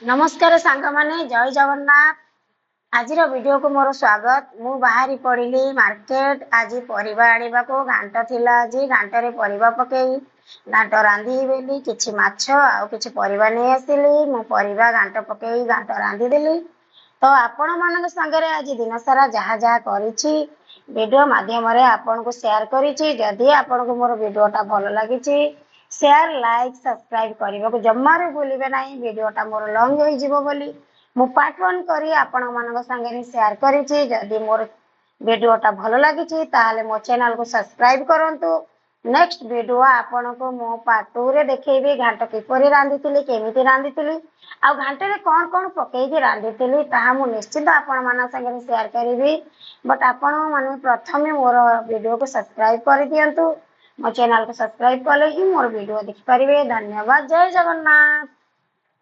नमस्कार सांग माने जय जगन्नाथ। आज वीडियो को मोर स्वागत। मु बाहरी पड़िली मार्केट। आज परिबा आनिबा को घांट थिला। आज घांट रे परिबा पकेई घांट रांधी बेली किछि माछ आ किछि परिबा नै आसिली। मु परिबा घांट पकेई घांट रांधी देली। तो आपण मानक संगे आज दिन सारा जहा जहा करिछि वीडियो माध्यम रे आपन को शेयर करिछि। जदि आपन को मोर वीडियोटा भलो लागिछि शेयर लाइक सब्सक्राइब करने को जमारे भूलिबे नहीं। वीडियोटा मोर लॉन्ग हो जिवो बोली मु पार्ट 1 करी आपण मानक संगे शेयर करिछि। जदि मोर वीडियोटा भलो लागिछि ताहाले मो चैनल को सब्सक्राइब करंतु। नेक्स्ट वीडियो आपण को मो पार्ट 2 रे देखैबी घांट किपरि रांधितिली केमिति रांधितिली आ घांट रे कोन कोन पकेई रांधितिली ताहा मु निश्चित आपण मानक संगे शेयर करिवि। बट आपण माने प्रथमे मोर वीडियो को सब्सक्राइब कर दियंतु। मो चैनल को सब्सक्राइब कले ही मोर वीडियो देखि परिबे। धन्यवाद। जय जगन्नाथ।